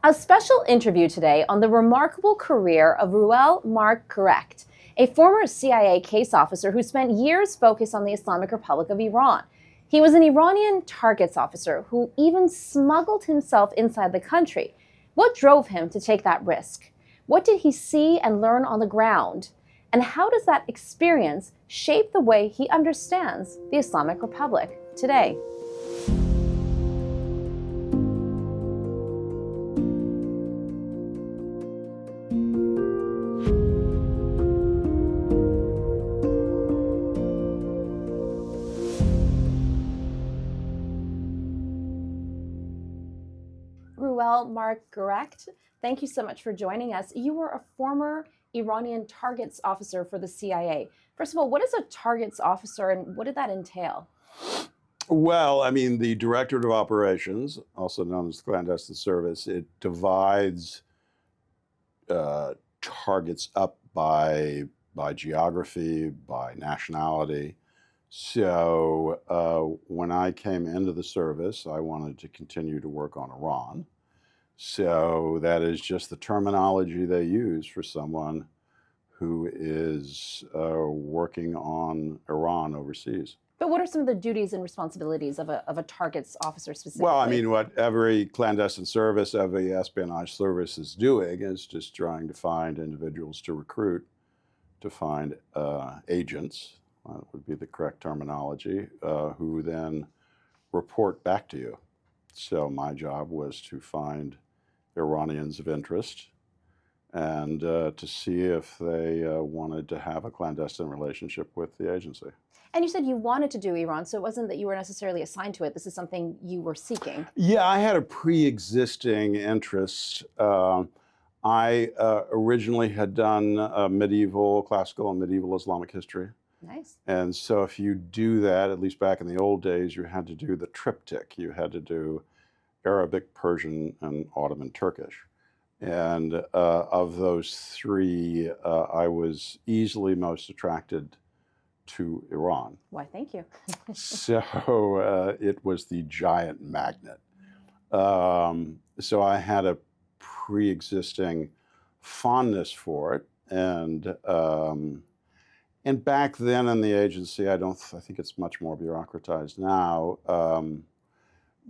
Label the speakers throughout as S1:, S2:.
S1: A special interview today on the remarkable career of Reuel Marc Gerecht, a former CIA case officer who spent years focused on the Islamic Republic of Iran. He was an Iranian targets officer who even smuggled himself inside the country. What drove him to take that risk? What did he see and learn on the ground? And how does that experience shape the way he understands the Islamic Republic today? Reuel Marc Gerecht, thank you so much for joining us. You were a former Iranian targets officer for the CIA. First of all, what is a targets officer and what did that entail?
S2: Well, I mean, the Directorate of Operations, also known as the Clandestine Service, it divides targets up by geography, by nationality. So when I came into the service, I wanted to continue to work on Iran. So that is just the terminology they use for someone who is working on Iran overseas.
S1: But what are some of the duties and responsibilities of a targets officer specifically?
S2: Well, I mean, what every clandestine service, every espionage service is doing is just trying to find individuals to recruit, to find agents, would be the correct terminology, who then report back to you. So my job was to find Iranians of interest and to see if they wanted to have a clandestine relationship with the agency.
S1: And you said you wanted to do Iran, so it wasn't that you were necessarily assigned to it. This is something you were seeking.
S2: Yeah, I had a pre-existing interest. I originally had done classical and medieval Islamic history.
S1: Nice.
S2: And so if you do that, at least back in the old days, you had to do the triptych. You had to do Arabic, Persian, and Ottoman Turkish. And of those three, I was easily most attracted to Iran.
S1: Why, thank you.
S2: So it was the giant magnet. So I had a pre-existing fondness for it. And back then in the agency, I think it's much more bureaucratized now.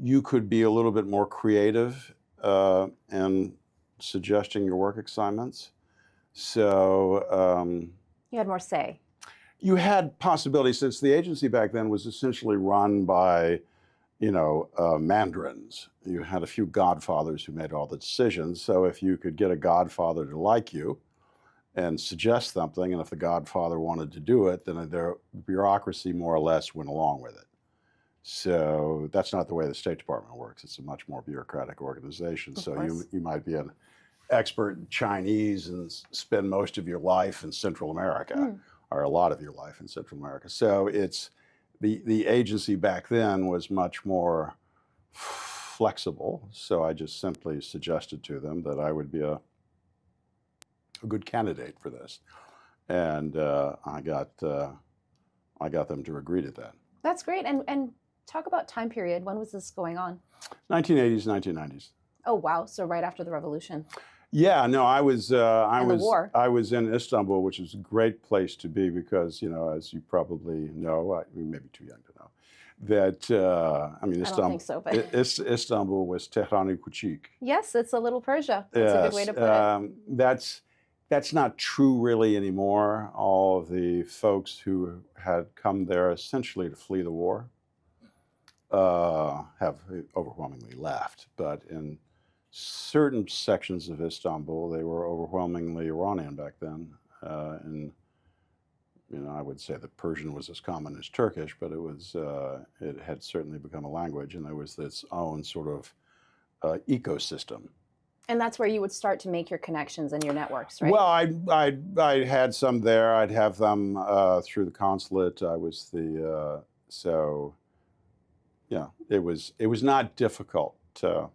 S2: You could be a little bit more creative in suggesting your work assignments. So
S1: you had more say.
S2: You had possibilities, since the agency back then was essentially run by, mandarins. You had a few godfathers who made all the decisions. So if you could get a godfather to like you and suggest something, and if the godfather wanted to do it, then the bureaucracy more or less went along with it. So that's not the way the State Department works. It's a much more bureaucratic organization. So you might be an expert in Chinese and spend most of your life in Central America, or a lot of your life in Central America. So it's the agency back then was much more flexible. So I just simply suggested to them that I would be a good candidate for this, and I got them to agree to that.
S1: That's great. And talk about time period. When was this going on?
S2: 1980s, 1990s.
S1: Oh wow! So right after the revolution.
S2: Yeah, no, I was in Istanbul, which is a great place to be because, as you probably know, maybe too young to know, that Istanbul.
S1: I don't think so, but
S2: Istanbul was Tehran-i Kuchik.
S1: Yes, it's a little Persia. That's a good way to put it.
S2: That's not true really anymore. All of the folks who had come there essentially to flee the war have overwhelmingly left, but in certain sections of Istanbul, they were overwhelmingly Iranian back then. And I would say that Persian was as common as Turkish, but it had certainly become a language, and there was its own sort of ecosystem.
S1: And that's where you would start to make your connections and your networks, right?
S2: Well, I had some there. I'd have them through the consulate. I was so yeah, it was not difficult to.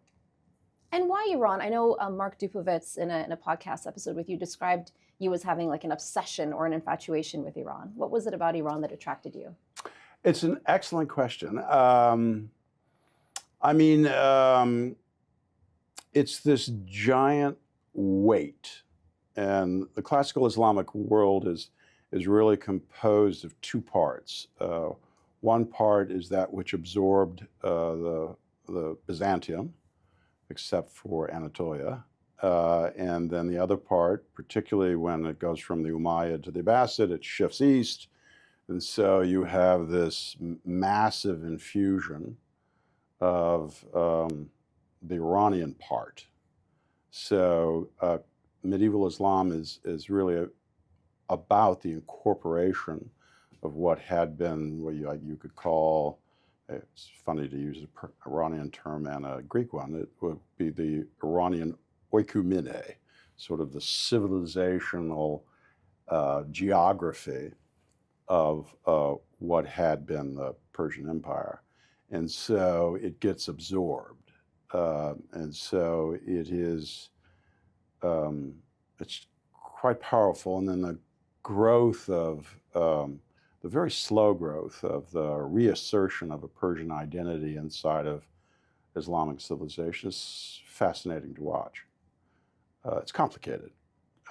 S1: And why Iran? I know Mark Dupovitz in a podcast episode with you described you as having like an obsession or an infatuation with Iran. What was it about Iran that attracted you?
S2: It's an excellent question. it's this giant weight. And the classical Islamic world is really composed of two parts. One part is that which absorbed the Byzantium, except for Anatolia. And then the other part, particularly when it goes from the Umayyad to the Abbasid, it shifts east. And so you have this massive infusion of the Iranian part. So medieval Islam is really about the incorporation of what had been what you could call, it's funny to use an Iranian term and a Greek one, it would be the Iranian oikumene, sort of the civilizational geography of what had been the Persian Empire. And so it gets absorbed. And so it is, it's quite powerful. And then the growth of, the very slow growth of the reassertion of a Persian identity inside of Islamic civilization is fascinating to watch. It's complicated.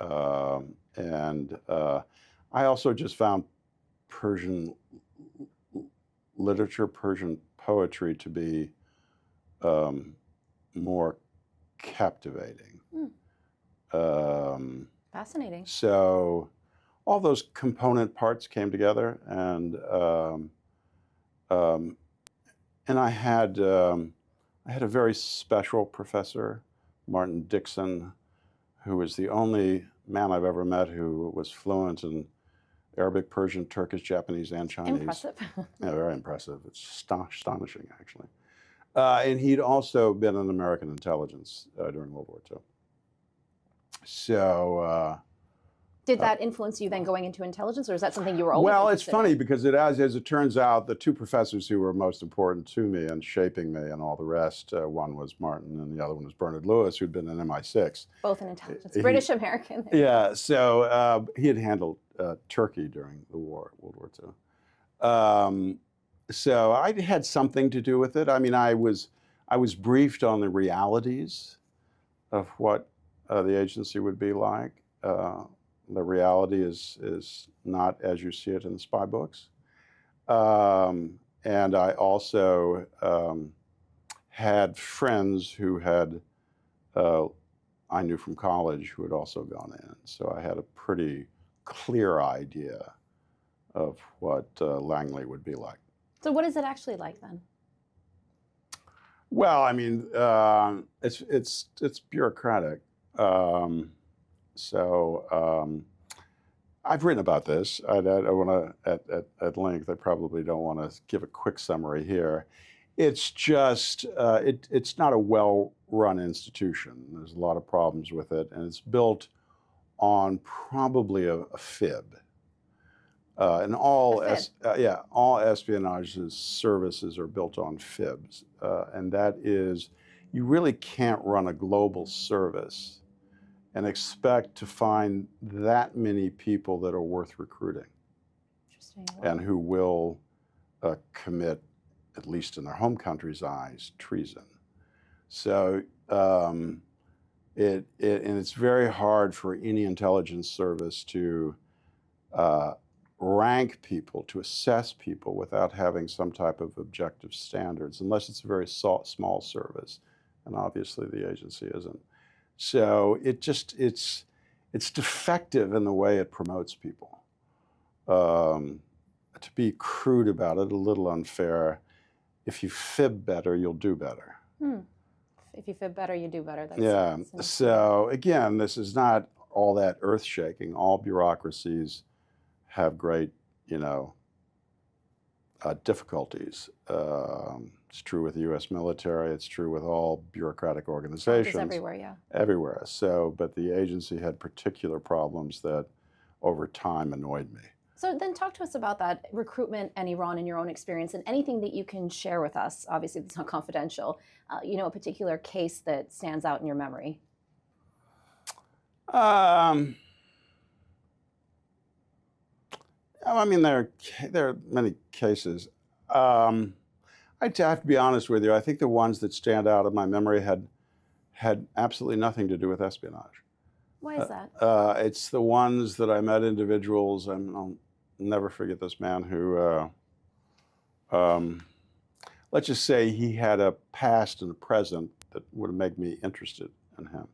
S2: And I also just found Persian literature, Persian poetry to be more captivating.
S1: Fascinating.
S2: So all those component parts came together, and I had a very special professor, Martin Dixon, who was the only man I've ever met who was fluent in Arabic, Persian, Turkish, Japanese, and Chinese.
S1: Impressive.
S2: Yeah, very impressive. It's astonishing, actually. And he'd also been in American intelligence during World War II. So.
S1: Did that influence you then going into intelligence, or is that something you were always
S2: Well, it's
S1: interested in?
S2: funny because as it turns out, the two professors who were most important to me and shaping me and all the rest, one was Martin and the other one was Bernard Lewis, who'd been in MI6.
S1: Both in intelligence, British American.
S2: Yeah, so he had handled Turkey during the war, World War II. So I had something to do with it. I mean, I was briefed on the realities of what the agency would be like. The reality is not as you see it in the spy books. And I also had friends who had, I knew from college, who had also gone in. So I had a pretty clear idea of what Langley would be like.
S1: So what is it actually like then?
S2: Well, I mean, it's bureaucratic. I've written about this. I want to, at length, I probably don't want to give a quick summary here. It's just, it's not a well-run institution. There's a lot of problems with it, and it's built on probably a fib. And all espionage services are built on fibs. And that is, you really can't run a global service and expect to find that many people that are worth recruiting.
S1: Interesting.
S2: And who will commit, at least in their home country's eyes, treason. So and it's very hard for any intelligence service to rank people, to assess people without having some type of objective standards, unless it's a very small service, and obviously the agency isn't. So it's defective in the way it promotes people. To be crude about it, a little unfair. If you fib better, you'll do better.
S1: If you fib better, you do better. That's
S2: So again, this is not all that earth-shaking. All bureaucracies have great, difficulties. It's true with the U.S. military. It's true with all bureaucratic organizations.
S1: It's everywhere, yeah.
S2: Everywhere. So, but the agency had particular problems that over time annoyed me.
S1: So then talk to us about that recruitment and Iran in your own experience, and anything that you can share with us. Obviously, it's not confidential. A particular case that stands out in your memory.
S2: I mean, there are many cases. I'd have to be honest with you. I think the ones that stand out in my memory had had absolutely nothing to do with espionage.
S1: Why is that?
S2: It's the ones that I met individuals, and I'll never forget this man who, let's just say he had a past and a present that would make me interested in him.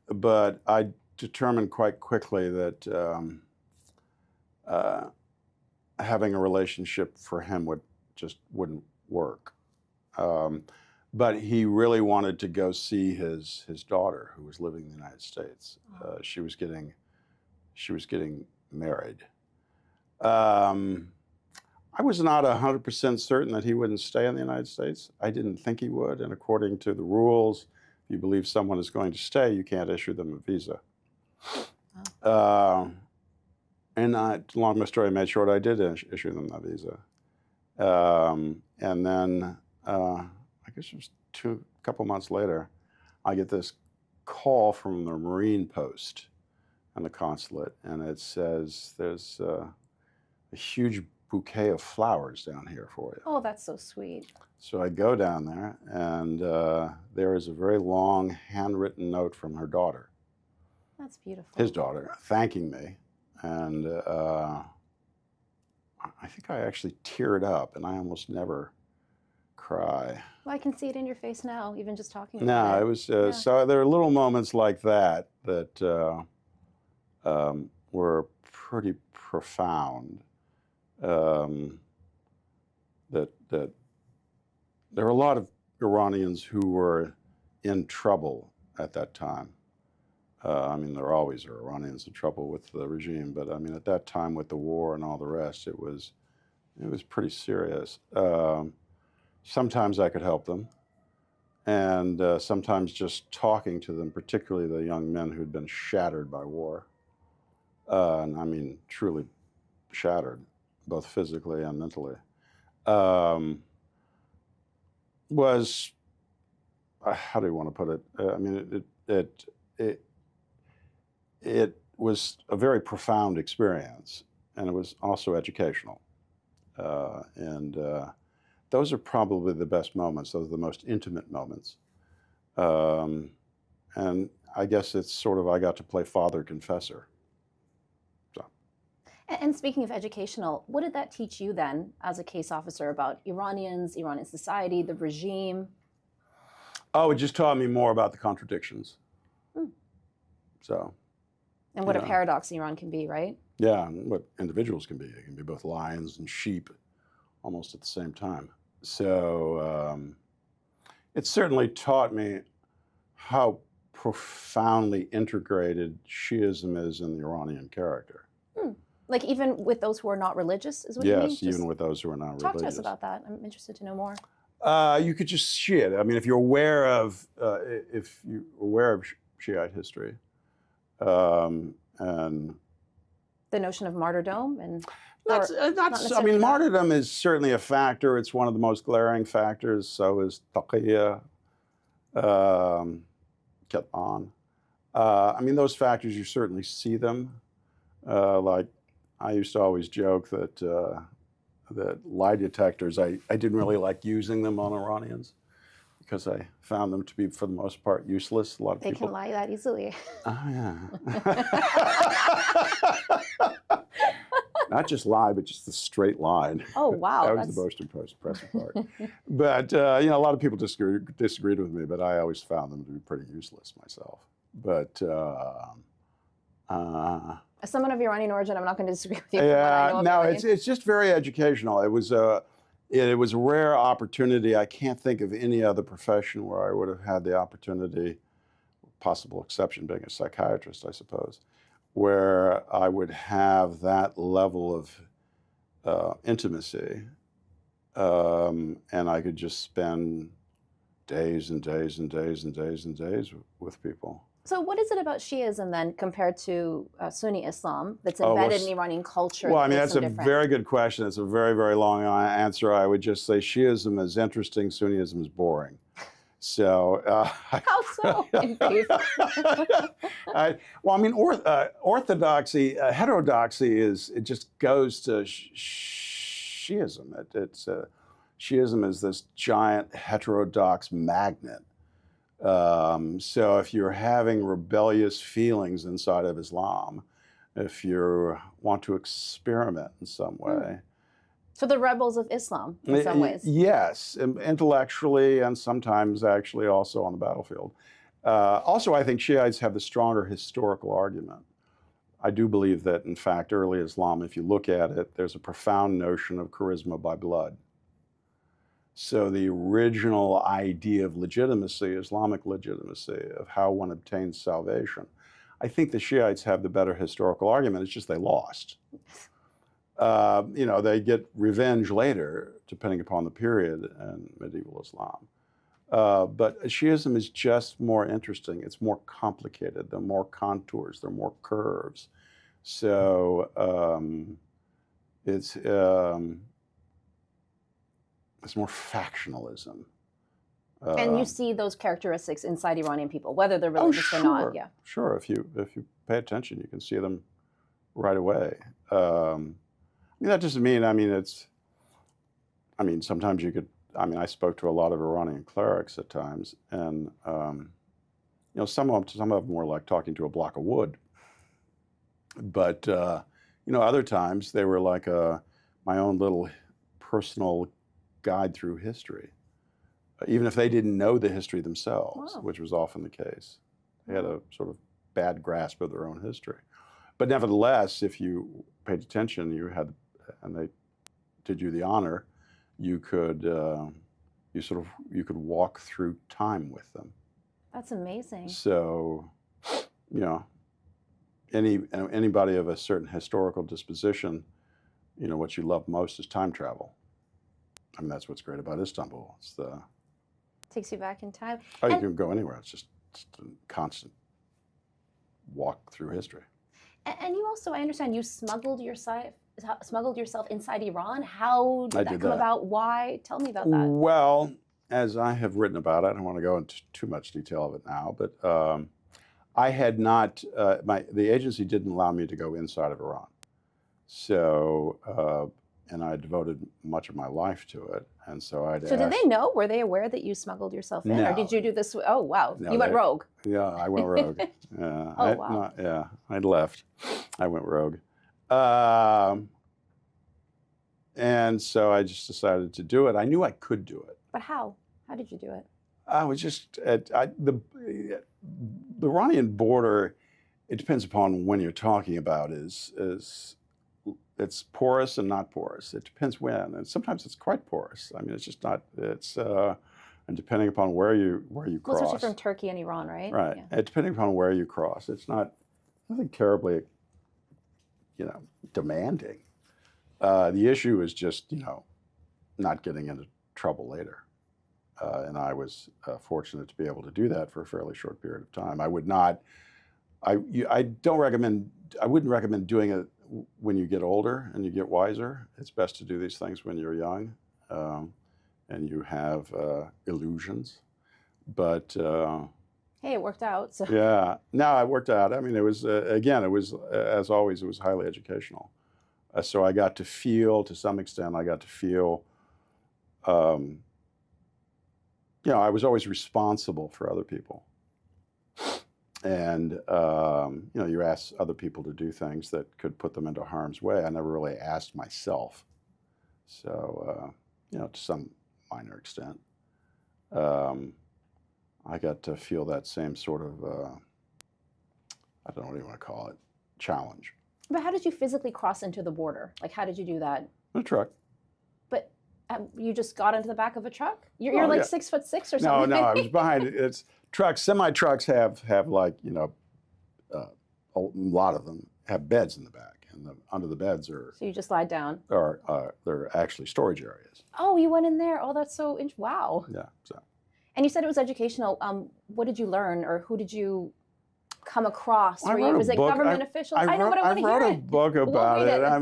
S2: But I determined quite quickly that having a relationship for him wouldn't work. But he really wanted to go see his daughter, who was living in the United States. She was getting married. I was not 100% certain that he wouldn't stay in the United States. I didn't think he would, and according to the rules, if you believe someone is going to stay, you can't issue them a visa. Long story made short, I did issue them that visa. And then, I guess it was a couple months later, I get this call from the Marine post and the consulate, and it says, there's a huge bouquet of flowers down here for you.
S1: Oh, that's so sweet.
S2: So I go down there, and there is a very long handwritten note from her daughter.
S1: That's beautiful.
S2: His daughter, thanking me. And I think I actually teared up, and I almost never cry.
S1: Well, I can see it in your face now, even just talking
S2: No,
S1: about
S2: it was, so there are little moments like that were pretty profound. That there were a lot of Iranians who were in trouble at that time. I mean, there always are Iranians in trouble with the regime, but I mean, at that time with the war and all the rest, it was pretty serious. Sometimes I could help them, and sometimes just talking to them, particularly the young men who'd been shattered by war, and I mean, truly shattered, both physically and mentally, was, how do you want to put it? I mean, it was a very profound experience, and it was also educational. Those are probably the best moments. Those are the most intimate moments. And I guess it's sort of, I got to play father confessor. So.
S1: And speaking of educational, what did that teach you then as a case officer about Iranians, Iranian society, the regime?
S2: Oh, it just taught me more about the contradictions. So.
S1: And what a paradox Iran can be, right?
S2: Yeah, and what individuals can be. It can be both lions and sheep almost at the same time. So it certainly taught me how profoundly integrated Shiism is in the Iranian character.
S1: Like even with those who are not religious, is what you mean?
S2: Yes, even with those who are not religious.
S1: Talk to us about that. I'm interested to know more.
S2: You could just see it. I mean, if you're aware of Shiite history, and
S1: the notion of martyrdom and
S2: I mean, martyrdom is certainly a factor. It's one of the most glaring factors. So is taqiyya, kitman. I mean, those factors, you certainly see them. Like I used to always joke that that lie detectors, I didn't really like using them on Iranians, because I found them to be, for the most part, useless. A lot of
S1: people can lie that easily.
S2: Oh, yeah. Not just lie, but just the straight line.
S1: Oh, wow.
S2: That was the most impressive part. But, you know, a lot of people disagreed with me, but I always found them to be pretty useless myself. But...
S1: as someone of Iranian origin, I'm not going to disagree with you.
S2: Yeah, no, it's just very educational. It was a rare opportunity. I can't think of any other profession where I would have had the opportunity, possible exception being a psychiatrist, I suppose, where I would have that level of intimacy, and I could just spend days and days and days and days and days with people.
S1: So what is it about Shiism then compared to Sunni Islam that's embedded in Iranian culture?
S2: Well, I mean, that's a very good question. It's a very, very long answer. I would just say Shiism is interesting, Sunnism is boring. So,
S1: how so?
S2: Well, I mean, orthodoxy, heterodoxy it just goes to Shiism. Shiism is this giant heterodox magnet. So if you're having rebellious feelings inside of Islam, if you want to experiment in some way.
S1: So the rebels of Islam, in some ways.
S2: Yes, intellectually and sometimes actually also on the battlefield. Also, I think Shiites have the stronger historical argument. I do believe that, in fact, early Islam, if you look at it, there's a profound notion of charisma by blood. So the original idea of legitimacy, Islamic legitimacy, of how one obtains salvation, I think the Shiites have the better historical argument. It's just they lost. They get revenge later, depending upon the period in medieval Islam. But Shiism is just more interesting. It's more complicated. There are more contours. There are more curves. So it's more factionalism.
S1: And you see those characteristics inside Iranian people, whether they're religious or not. Yeah.
S2: Sure. If you pay attention, you can see them right away. That doesn't mean, sometimes you could, I spoke to a lot of Iranian clerics at times, and, some of them were like talking to a block of wood. But, other times they were like my own little personal guide through history, even if they didn't know the history themselves, which was often the case. They had a sort of bad grasp of their own history. But nevertheless, if you paid attention, and they did you the honor, you could walk through time with them.
S1: That's amazing.
S2: So, anybody of a certain historical disposition, what you love most is time travel. That's what's great about Istanbul.
S1: Takes you back in time.
S2: You can go anywhere. It's just a constant walk through history.
S1: And you also, I understand, you smuggled yourself inside Iran. How did that come about? Why? Tell me about that.
S2: Well, as I have written about it, I don't want to go into too much detail of it now, but I had not, the agency didn't allow me to go inside of Iran. So, and I devoted much of my life to it. And so
S1: So did they know? Were they aware that you smuggled yourself in?
S2: No.
S1: Or did you do this? Oh, wow.
S2: No,
S1: you went rogue.
S2: Yeah, I went rogue. Yeah.
S1: Wow.
S2: I left. I went rogue. And so I just decided to do it. I knew I could do it.
S1: But how? How did you do it?
S2: I was just the Iranian border. It depends upon when you're talking about. It's porous and not porous. It depends when, and sometimes it's quite porous. It's just not. It's and depending upon where you cross.
S1: Especially from Turkey and Iran, right?
S2: Right.
S1: Yeah.
S2: And depending upon where you cross, it's nothing terribly, demanding. The issue is just not getting into trouble later. And I was fortunate to be able to do that for a fairly short period of time. I would not. I wouldn't recommend doing it when you get older and you get wiser. It's best to do these things when you're young and you have illusions. But
S1: hey, it worked out. So.
S2: Yeah, no, it worked out. It was as always, it was highly educational. So I got to feel, to some extent, I was always responsible for other people. And, you ask other people to do things that could put them into harm's way. I never really asked myself. So, to some minor extent, I got to feel that same sort of, I don't know what you want to call it, challenge.
S1: But how did you physically cross into the border? Like, how did you do that?
S2: In a truck.
S1: But you just got into the back of a truck? You're like 6'6" or something?
S2: No, I was behind it. It's trucks. Semi-trucks have like, a lot of them have beds in the back, and under the beds are.
S1: So you just lied down.
S2: They're actually storage areas.
S1: Oh, you went in there. Oh, that's so wow.
S2: Yeah. So.
S1: And you said it was educational. What did you learn, or who did you come across? Was it government officials? I know, but I want to hear it.
S2: I wrote a book about it.
S1: I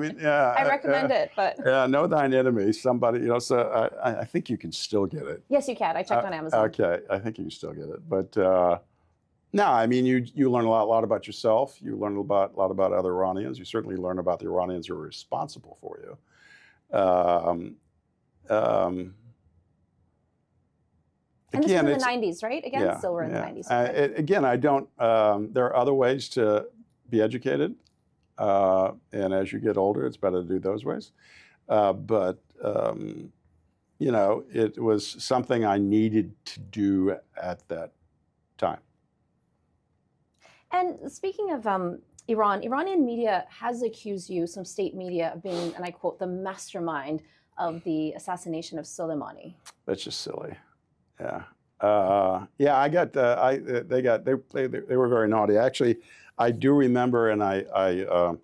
S1: recommend it, but.
S2: Yeah, Know Thine Enemy. Somebody, so I think you can still get it.
S1: Yes, you can. I checked on Amazon.
S2: Okay, I think you can still get it. But no, you learn a lot about yourself. You learn a lot about other Iranians. You certainly learn about the Iranians who are responsible for you.
S1: And this
S2: again,
S1: was in the 90s, right? Again,
S2: yeah,
S1: still we're in
S2: yeah.
S1: the 90s. Okay.
S2: Again, I don't. There are other ways to be educated, and as you get older, it's better to do those ways. But you know, it was something I needed to do at that time.
S1: And speaking of Iran, Iranian media has accused you, some state media, of being, and I quote, the mastermind of the assassination of Soleimani.
S2: That's just silly. Yeah. Yeah, I got. They were very naughty. Actually, I do remember, and I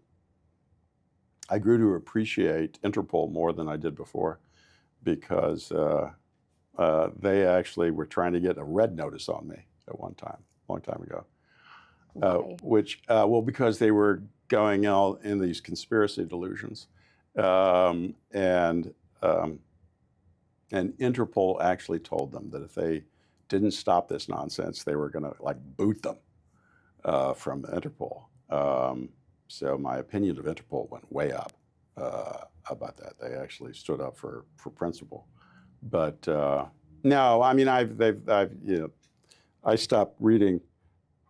S2: grew to appreciate Interpol more than I did before, because they actually were trying to get a red notice on me at one time, a long time ago. Well, because they were going out in these conspiracy delusions, and Interpol actually told them that if they didn't stop this nonsense, they were going to like boot them from Interpol. So my opinion of Interpol went way up about that. They actually stood up for principle. But no, I mean, I stopped reading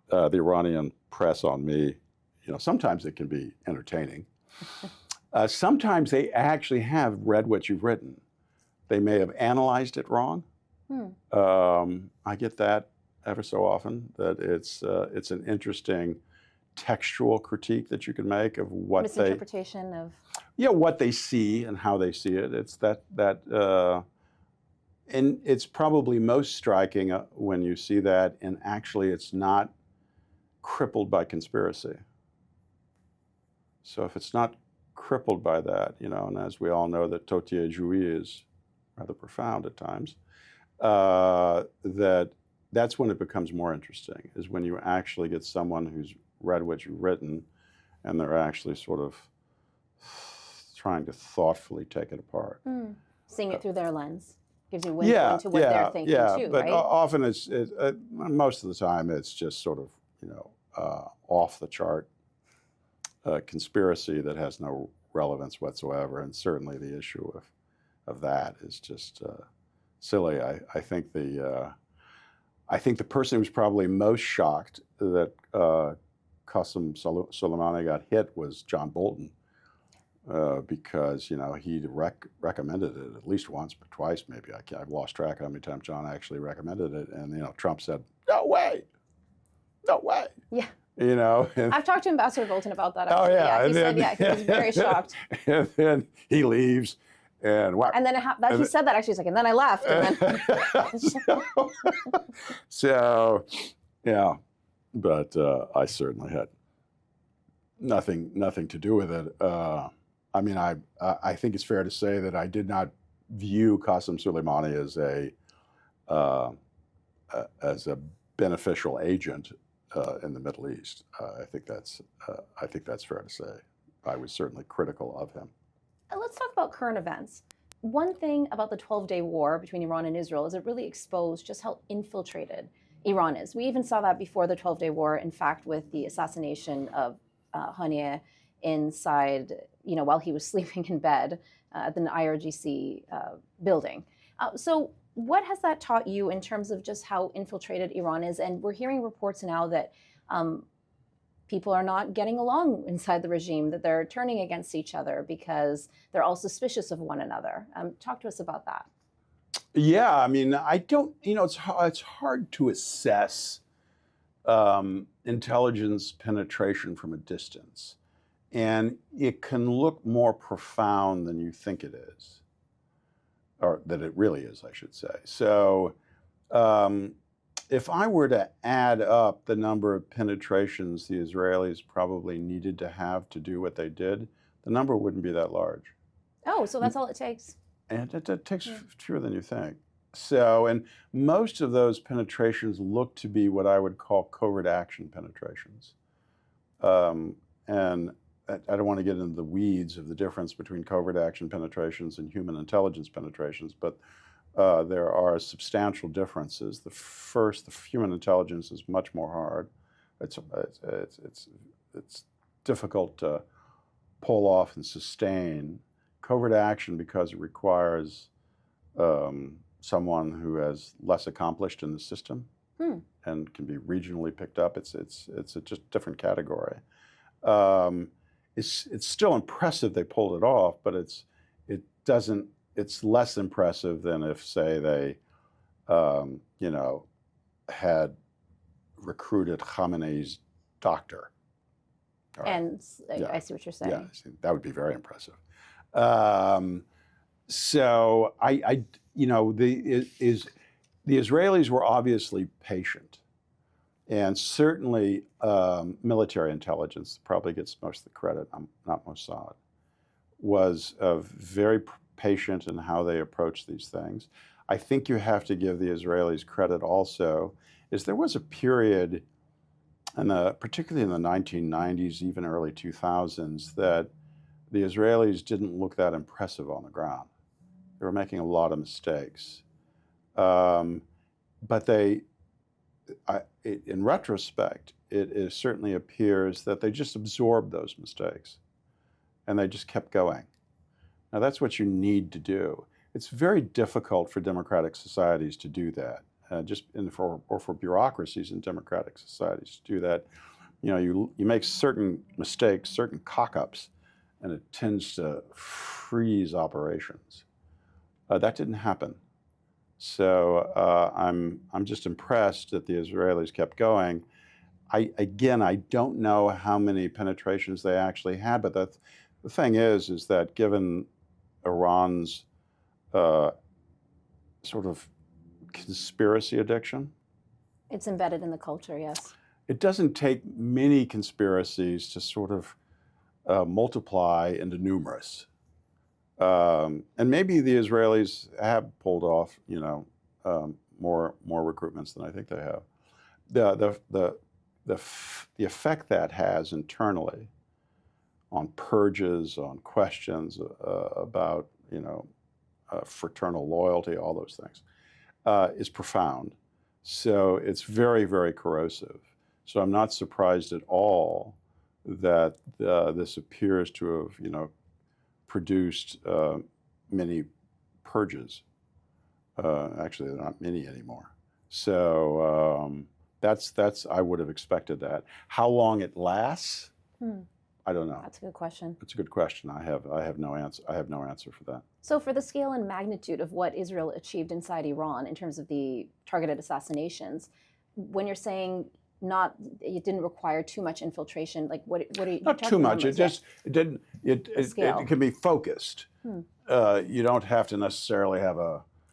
S2: the Iranian press on me. You know, sometimes it can be entertaining. Sometimes they actually have read what you've written. They may have analyzed it wrong. I get that ever so often, that it's an interesting textual critique that you can make of what
S1: misinterpretation of
S2: what they see and how they see it. It's that and it's probably most striking when you see that, and actually it's not crippled by conspiracy. So if it's not crippled by that, you know, and as we all know that Totier Jouy is rather profound at times, that's when it becomes more interesting, is when you actually get someone who's read what you've written and they're actually sort of trying to thoughtfully take it apart.
S1: Seeing it through their lens gives you window into what they're thinking too,
S2: but
S1: right?
S2: often most of the time it's just sort of, you know, off the chart conspiracy that has no relevance whatsoever, and certainly the issue of that is just silly. I think the person who's probably most shocked that Qasem Soleimani got hit was John Bolton, because, you know, he recommended it at least once, but twice maybe. I've lost track of how many times John actually recommended it, and, you know, Trump said, "No way, no way."
S1: Yeah.
S2: You know,
S1: I've talked to Ambassador Bolton about that.
S2: Actually. Oh yeah,
S1: he said he was very shocked.
S2: And then he leaves, and wow.
S1: And then he said that actually. He's like, and then I left. And then
S2: so yeah, but I certainly had nothing to do with it. I mean, I think it's fair to say that I did not view Qasem Soleimani as a beneficial agent in the Middle East. I think that's fair to say. I was certainly critical of him.
S1: Let's talk about current events. One thing about the 12-day war between Iran and Israel is it really exposed just how infiltrated Iran is. We even saw that before the 12-day war, in fact, with the assassination of Khamenei inside, you know, while he was sleeping in bed at the IRGC building. So what has that taught you in terms of just how infiltrated Iran is? And we're hearing reports now that people are not getting along inside the regime, that they're turning against each other because they're all suspicious of one another. Talk to us about that.
S2: Yeah, I mean, I don't, you know, it's hard to assess intelligence penetration from a distance. And it can look more profound than you think it is, or that it really is, I should say. So if I were to add up the number of penetrations the Israelis probably needed to have to do what they did, the number wouldn't be that large.
S1: Oh, so that's all it takes.
S2: And it takes fewer than you think. So, and most of those penetrations look to be what I would call covert action penetrations. And I don't want to get into the weeds of the difference between covert action penetrations and human intelligence penetrations, but there are substantial differences. The human intelligence is much more hard. It's difficult to pull off and sustain. Covert action, because it requires someone who has less accomplished in the system
S1: Hmm.
S2: and can be regionally picked up. It's a just different category. It's still impressive they pulled it off, but it's less impressive than if, say, they had recruited Khamenei's doctor. All right.
S1: And I see what you're saying.
S2: Yeah, that would be very impressive. So the Israelis were obviously patient, and certainly military intelligence probably gets most of the credit, not Mossad, was very patient in how they approach these things. I think you have to give the Israelis credit also, is there was a period, particularly in the 1990s, even early 2000s, that the Israelis didn't look that impressive on the ground. They were making a lot of mistakes. But in retrospect, it certainly appears that they just absorbed those mistakes and they just kept going. Now, that's what you need to do. It's very difficult for democratic societies to do that, for bureaucracies in democratic societies to do that. You make certain mistakes, certain cock-ups, and it tends to freeze operations. That didn't happen. So I'm just impressed that the Israelis kept going. I don't know how many penetrations they actually had, but the thing is that given Iran's sort of conspiracy addiction,
S1: it's embedded in the culture, yes.
S2: It doesn't take many conspiracies to sort of multiply into numerous. And maybe the Israelis have pulled off, more recruitments than I think they have. The effect that has internally on purges, on questions about fraternal loyalty, all those things, is profound. So it's very, very corrosive. So I'm not surprised at all that this appears to have, produced many purges. Actually, they're not many anymore. So that's I would have expected that. How long it lasts, I don't know.
S1: That's a good question.
S2: It's a good question. I have no answer. I have no answer for that.
S1: So for the scale and magnitude of what Israel achieved inside Iran in terms of the targeted assassinations, when you're saying it didn't require too much infiltration, like what are you
S2: not too much. It can be focused. You don't have to necessarily have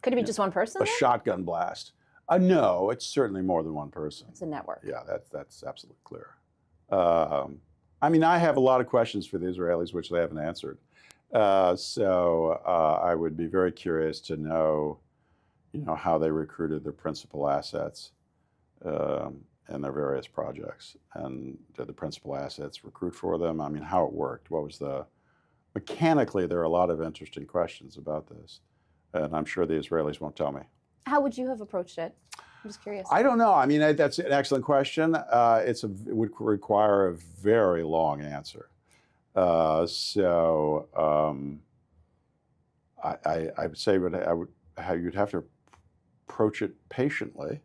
S1: could it be just one person?
S2: A shotgun blast. No, it's certainly more than one person.
S1: It's a network.
S2: Yeah, that's absolutely clear. I have a lot of questions for the Israelis which they haven't answered. So I would be very curious to know, how they recruited their principal assets and their various projects, and did the principal assets recruit for them? How it worked. What was mechanically, there are a lot of interesting questions about this, and I'm sure the Israelis won't tell me.
S1: How would you have approached it? I'm just curious.
S2: I don't know. That's an excellent question. It would require a very long answer. I would say you'd have to approach it patiently,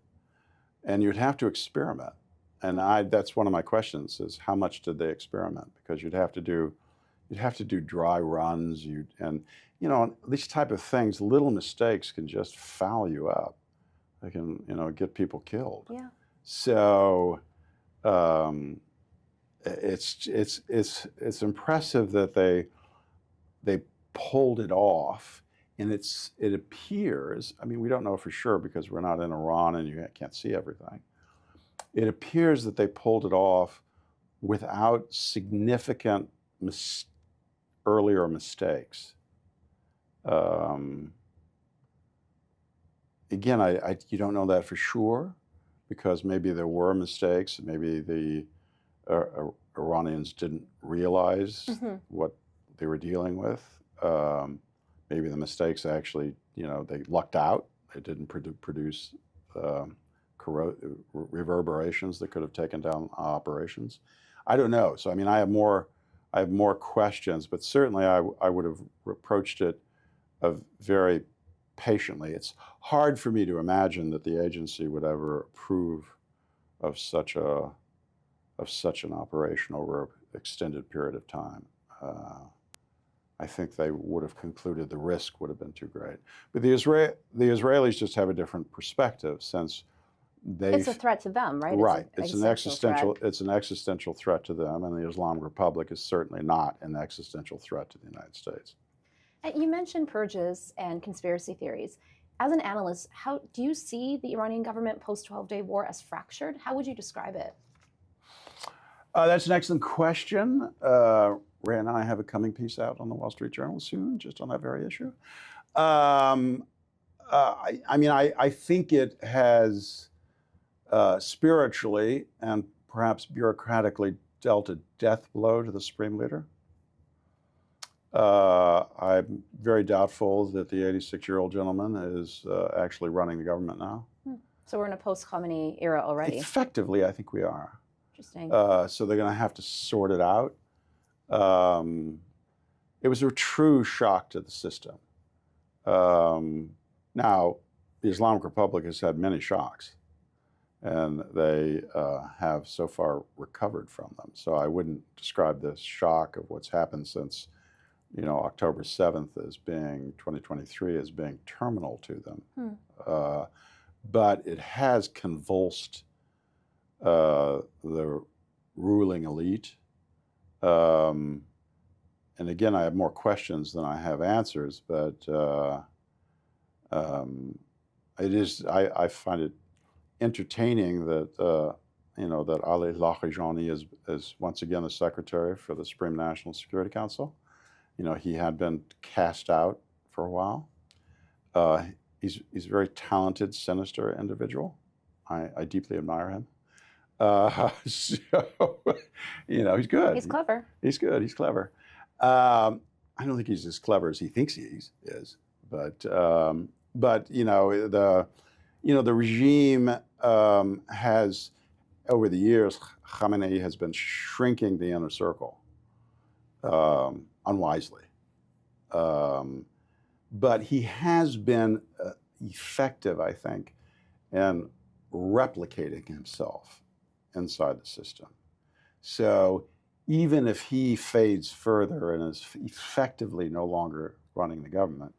S2: and you'd have to experiment. And that's one of my questions: is how much did they experiment? Because you'd have to do dry runs. These type of things, little mistakes can just foul you up. They can, get people killed.
S1: Yeah. So
S2: it's impressive that they pulled it off, and it appears. We don't know for sure because we're not in Iran and you can't see everything. It appears that they pulled it off without significant earlier mistakes. Again, you don't know that for sure, because maybe there were mistakes. Maybe the Iranians didn't realize what they were dealing with. Maybe the mistakes actually, they lucked out. They didn't produce reverberations that could have taken down operations. I don't know. So I have more questions, but certainly I would have approached it very patiently. It's hard for me to imagine that the agency would ever approve of such an operation over an extended period of time. I think they would have concluded the risk would have been too great. But the Israelis just have a different perspective, since
S1: it's a threat to them, right?
S2: Right.
S1: It's
S2: an existential threat to them, and the Islamic Republic is certainly not an existential threat to the United States.
S1: You mentioned purges and conspiracy theories. As an analyst, how do you see the Iranian government post-12-day war as fractured? How would you describe it?
S2: That's an excellent question. Ray and I have a coming piece out on the Wall Street Journal soon, just on that very issue. I think it has spiritually and perhaps bureaucratically dealt a death blow to the supreme leader. I'm very doubtful that the 86-year-old gentleman is actually running the government now.
S1: So we're in a post-Khamenei era already.
S2: Effectively, I think we are.
S1: Interesting.
S2: So they're going to have to sort it out. It was a true shock to the system. Now, the Islamic Republic has had many shocks, and they have so far recovered from them. So I wouldn't describe this shock of what's happened since, October 7th 2023 as being terminal to them. But it has convulsed the ruling elite. And again, I have more questions than I have answers, but I find it entertaining that, that Ali Larijani is once again the secretary for the Supreme National Security Council. He had been cast out for a while. He's a very talented, sinister individual. I deeply admire him. He's good.
S1: He's clever.
S2: He's good. He's clever. I don't think he's as clever as he thinks he is. But the regime has, over the years, Khamenei has been shrinking the inner circle unwisely. But he has been effective, I think, in replicating himself inside the system. So even if he fades further and is effectively no longer running the government,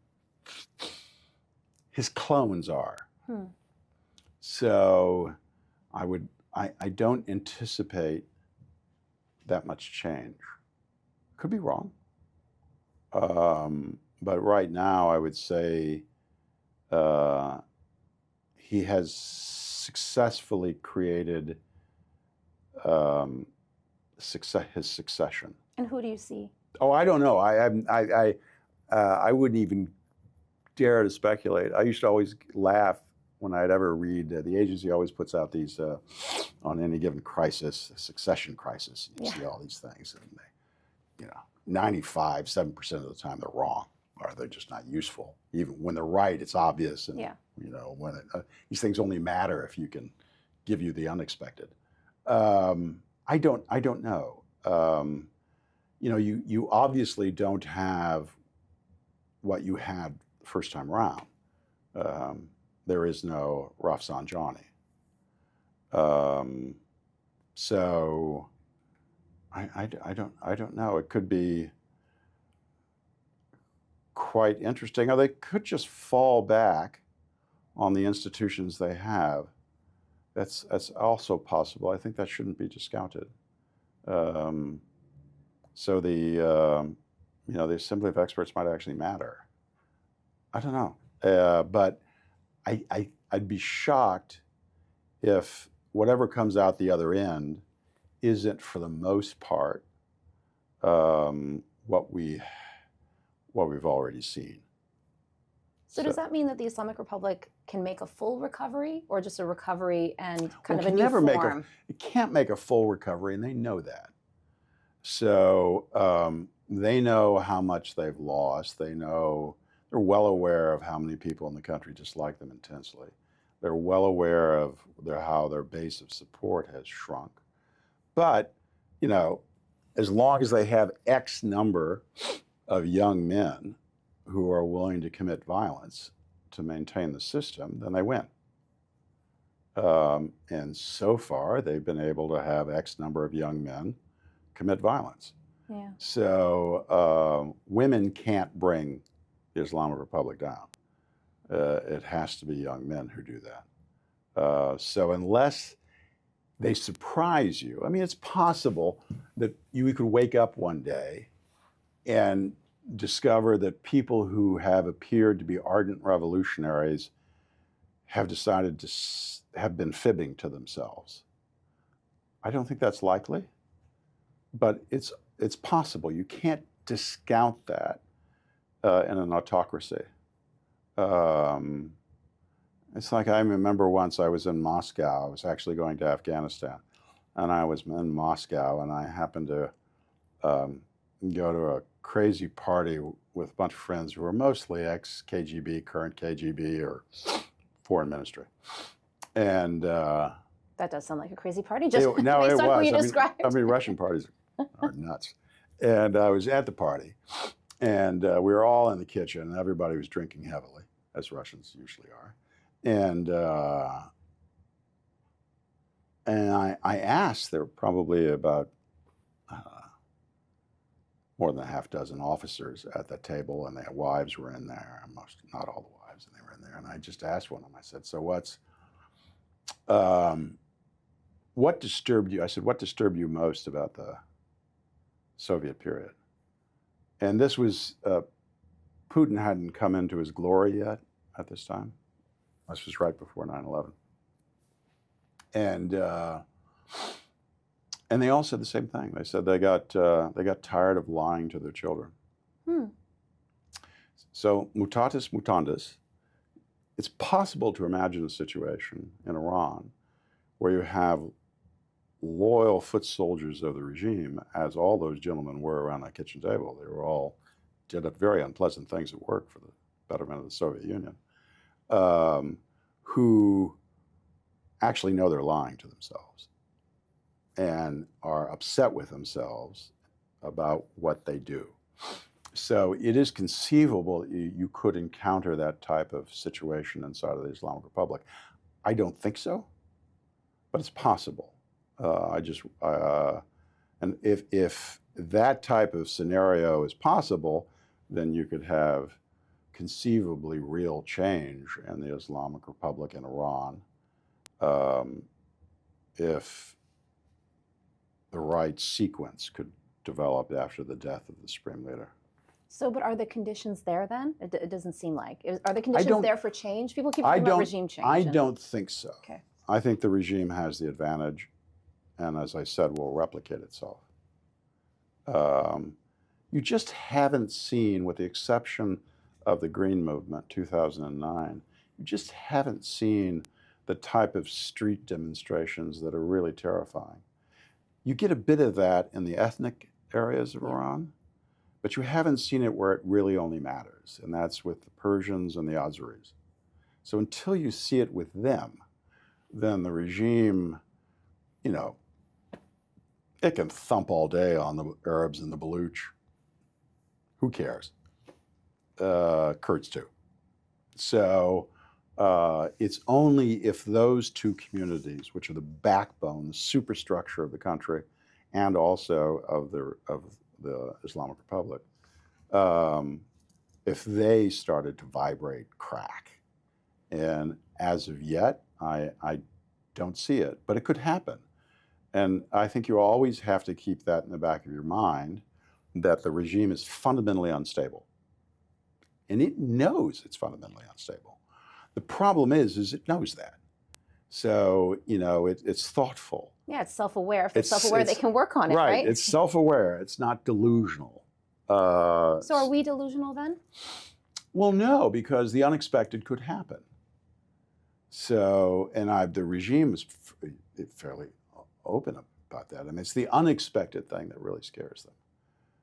S2: his clones are. So I don't anticipate that much change. Could be wrong. But right now, I would say he has successfully created his succession.
S1: And who do you see?
S2: Oh, I don't know. I wouldn't even dare to speculate. I used to always laugh when I'd ever read. The agency always puts out these on any given crisis, succession crisis. You see all these things, and they, 95-7% of the time they're wrong, or they're just not useful. Even when they're right, it's obvious, and when these things only matter if you can give you the unexpected. I don't know. You obviously don't have what you had the first time around. There is no Rafsanjani. So I don't know. It could be quite interesting, or they could just fall back on the institutions they have. That's also possible. I think that shouldn't be discounted. So the assembly of experts might actually matter. I don't know, but I'd be shocked if whatever comes out the other end isn't, for the most part, what we've already seen.
S1: So does that mean that the Islamic Republic can make a full recovery, or just a recovery and kind of a new form?
S2: It can't make a full recovery, and they know that. So they know how much they've lost. They're well aware of how many people in the country dislike them intensely. They're well aware of how their base of support has shrunk. But, as long as they have X number of young men who are willing to commit violence, to maintain the system, then they win. And so far, they've been able to have X number of young men commit violence.
S1: Yeah.
S2: So women can't bring the Islamic Republic down. It has to be young men who do that. So unless they surprise you, I mean, it's possible that you could wake up one day and discover that people who have appeared to be ardent revolutionaries have decided to have been fibbing to themselves. I don't think that's likely, but it's possible. You can't discount that in an autocracy. It's like I remember once I was in Moscow. I was actually going to Afghanistan, and I was in Moscow, and I happened to go to a crazy party with a bunch of friends who were mostly ex-KGB, current KGB, or foreign ministry. And
S1: that does sound like a crazy party, just
S2: no,
S1: based
S2: it
S1: on
S2: was.
S1: who you described.
S2: I mean, Russian parties are nuts. And I was at the party, and we were all in the kitchen, and everybody was drinking heavily, as Russians usually are. And I asked, there were probably about more than a half dozen officers at the table, and their wives were in there, not all the wives, and they were in there. And I just asked one of them, I said, so what disturbed you? I said, what disturbed you most about the Soviet period? And this was, Putin hadn't come into his glory yet at this time. This was right before 9/11. And they all said the same thing. They said they got tired of lying to their children. So mutatis mutandis, it's possible to imagine a situation in Iran where you have loyal foot soldiers of the regime, as all those gentlemen were around that kitchen table. They were all did very unpleasant things at work for the betterment of the Soviet Union, who actually know they're lying to themselves and are upset with themselves about what they do. So it is conceivable you could encounter that type of situation inside of the Islamic Republic. I don't think so, but it's possible. And if that type of scenario is possible, then you could have conceivably real change in the Islamic Republic in Iran if the right sequence could develop after the death of the supreme leader.
S1: So, but are the conditions there then? It doesn't seem like. Are the conditions there for change? People keep talking about regime change.
S2: I don't think so.
S1: Okay.
S2: I think the regime has the advantage, and as I said, will replicate itself. You just haven't seen, with the exception of the Green Movement, 2009, you just haven't seen the type of street demonstrations that are really terrifying. You get a bit of that in the ethnic areas of Iran, but you haven't seen it where it really only matters, and that's with the Persians and the Azeris. So until you see it with them, then the regime, you know, it can thump all day on the Arabs and the Baluch. Who cares? Kurds too. So it's only if those two communities, which are the backbone, the superstructure of the country, and also of the Islamic Republic, if they started to vibrate, crack. And as of yet, I don't see it, but it could happen. And I think you always have to keep that in the back of your mind, that the regime is fundamentally unstable. And it knows it's fundamentally unstable. The problem is it knows that. So, you know, it's thoughtful.
S1: Yeah, it's self-aware. If it's self-aware, they can work on it, right?
S2: It's self-aware. It's not delusional.
S1: So are we delusional then?
S2: Well, no, because the unexpected could happen. So, and the regime is fairly open about that. I mean, it's the unexpected thing that really scares them.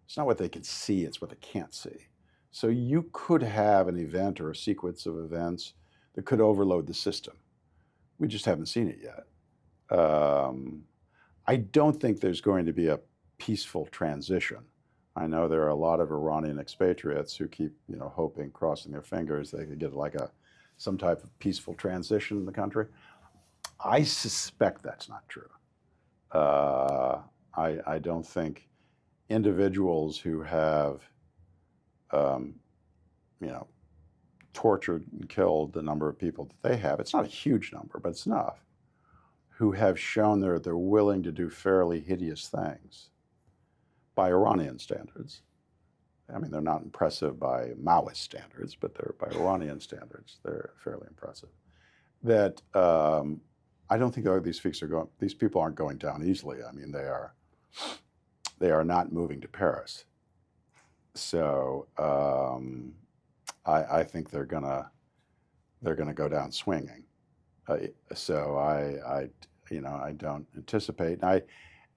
S2: It's not what they can see, it's what they can't see. So you could have an event or a sequence of events that could overload the system. We just haven't seen it yet. I don't think there's going to be a peaceful transition. I know there are a lot of Iranian expatriates who keep, hoping, crossing their fingers, they could get like some type of peaceful transition in the country. I suspect that's not true. I don't think individuals who have, you know, tortured and killed the number of people that they have, it's not a huge number, but it's enough, who have shown they're willing to do fairly hideous things by Iranian standards. I mean, they're not impressive by Maoist standards, but they're by Iranian standards, they're fairly impressive. That I don't think these people aren't going down easily. I mean, they are not moving to Paris. So I think they're gonna go down swinging. So I don't anticipate.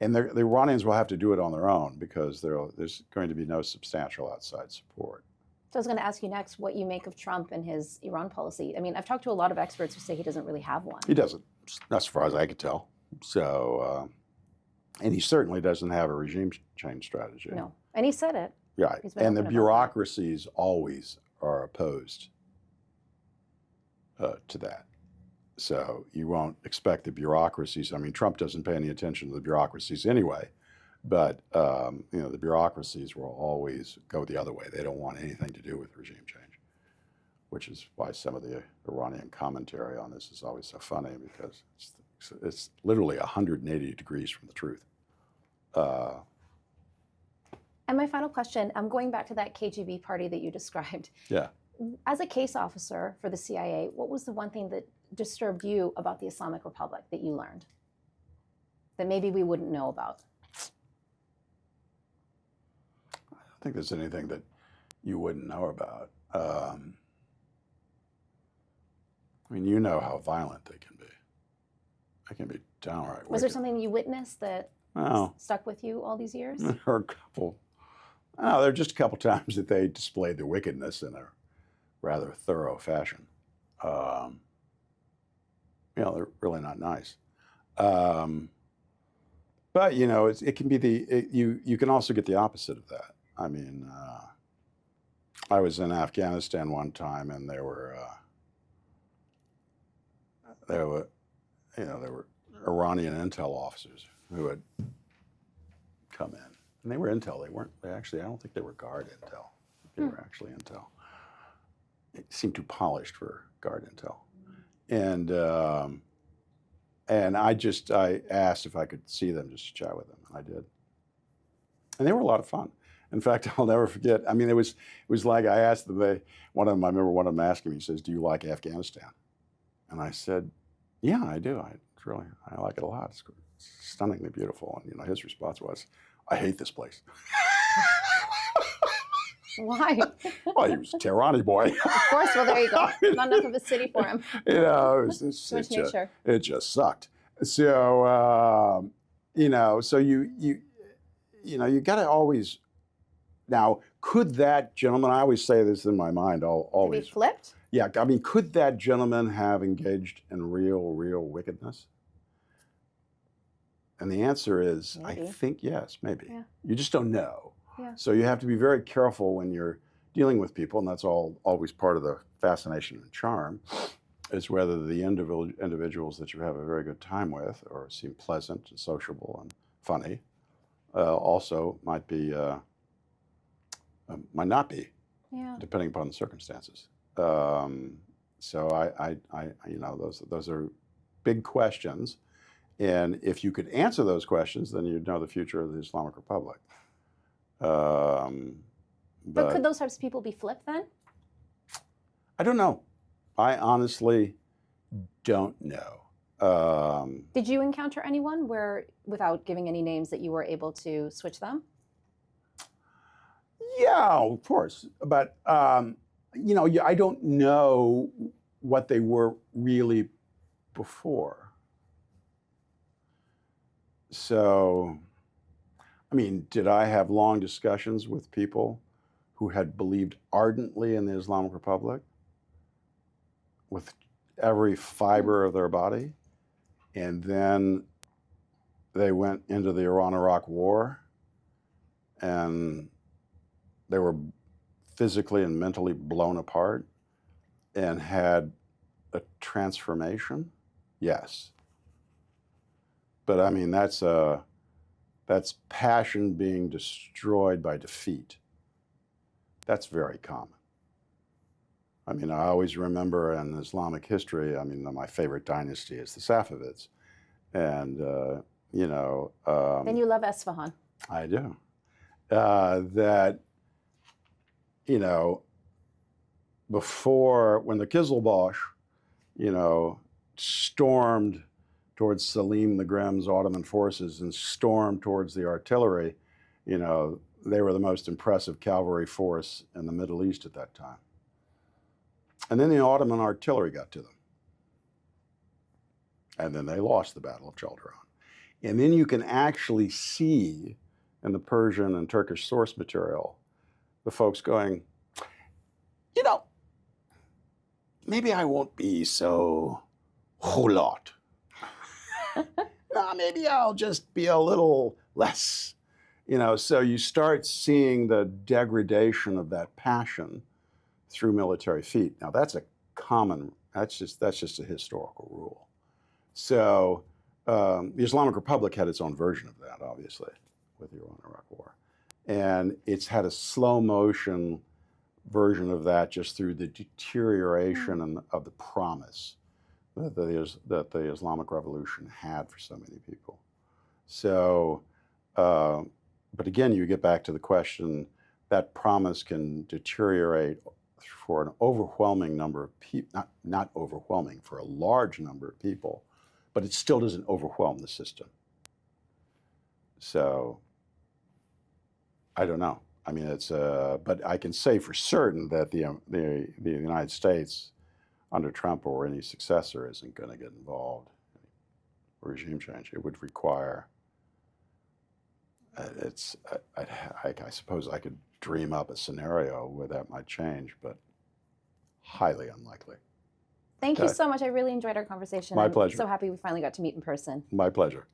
S2: And the Iranians will have to do it on their own because there's going to be no substantial outside support.
S1: So I was going to ask you next what you make of Trump and his Iran policy. I mean, I've talked to a lot of experts who say he doesn't really have one.
S2: He doesn't, as far as I could tell. So, and he certainly doesn't have a regime change strategy.
S1: No, and he said it.
S2: Right, and the bureaucracies always are opposed to that. So you won't expect the bureaucracies. I mean, Trump doesn't pay any attention to the bureaucracies anyway, but the bureaucracies will always go the other way. They don't want anything to do with regime change, which is why some of the Iranian commentary on this is always so funny, because it's literally 180 degrees from the truth.
S1: And my final question, I'm going back to that KGB party that you described.
S2: Yeah.
S1: As a case officer for the CIA, what was the one thing that disturbed you about the Islamic Republic that you learned that maybe we wouldn't know about?
S2: I don't think there's anything that you wouldn't know about. I mean, you know how violent they can be. They can be downright wicked.
S1: Was there something you witnessed that stuck with you all these years?
S2: There are there are just a couple times that they displayed their wickedness in a rather thorough fashion. They're really not nice. But it can be you can also get the opposite of that. I mean, I was in Afghanistan one time, and there were Iranian intel officers who had come in, and they were intel. I don't think they were guard intel. They were actually intel. It seemed too polished for guard intel. And I asked if I could see them just to chat with them, and I did. And they were a lot of fun. In fact, I'll never forget. I mean, it was like I asked them. I remember one of them asking me. He says, "Do you like Afghanistan?" And I said, "Yeah, I do. I like it a lot. It's stunningly beautiful." And his response was, "I hate this place."
S1: Why?
S2: Well, he was a Tehrani boy.
S1: Of course. Well, there you go. Not enough of a city for him.
S2: It just sucked. So so you got to always. Now, could that gentleman? I always say this in my mind. Always.
S1: To be flipped?
S2: Yeah, I mean, could that gentleman have engaged in real wickedness? And the answer is, maybe. I think yes, maybe. Yeah. You just don't know.
S1: Yeah.
S2: So you have to be very careful when you're dealing with people, and that's always part of the fascination and charm, is whether the individuals that you have a very good time with or seem pleasant and sociable and funny also might not be, depending upon the circumstances. So those are big questions, and if you could answer those questions, then you'd know the future of the Islamic Republic.
S1: But could those types of people be flipped then?
S2: I don't know. I honestly don't know.
S1: Did you encounter anyone where, without giving any names, that you were able to switch them?
S2: Yeah, of course. But, I don't know what they were really before. So, I mean, did I have long discussions with people who had believed ardently in the Islamic Republic with every fiber of their body, and then they went into the Iran-Iraq war, and they were physically and mentally blown apart, and had a transformation? Yes. But I mean, that's passion being destroyed by defeat. That's very common. I mean, I always remember in Islamic history, I mean, my favorite dynasty is the Safavids. And, you know.
S1: And you love Esfahan.
S2: I do. That, you know, when the Kizilbash, you know, stormed towards Selim the Grim's Ottoman forces and stormed towards the artillery, you know, they were the most impressive cavalry force in the Middle East at that time. And then the Ottoman artillery got to them. And then they lost the Battle of Chaldiran. And then you can actually see in the Persian and Turkish source material, the folks going, you know, maybe I won't be so hulot. Maybe I'll just be a little less. You know, so you start seeing the degradation of that passion through military feat. Now that's just a historical rule. So the Islamic Republic had its own version of that, obviously, with the Iran-Iraq War. And it's had a slow motion version of that just through the deterioration of the promise that the Islamic Revolution had for so many people. So, but again, you get back to the question, that promise can deteriorate for an overwhelming number of people, not overwhelming, for a large number of people, but it still doesn't overwhelm the system. So, I don't know. I mean, but I can say for certain that the United States under Trump or any successor isn't going to get involved in regime change. It would require, I suppose I could dream up a scenario where that might change, but highly unlikely.
S1: Thank you so much. I really enjoyed our conversation.
S2: My pleasure.
S1: I'm so happy we finally got to meet in person.
S2: My pleasure.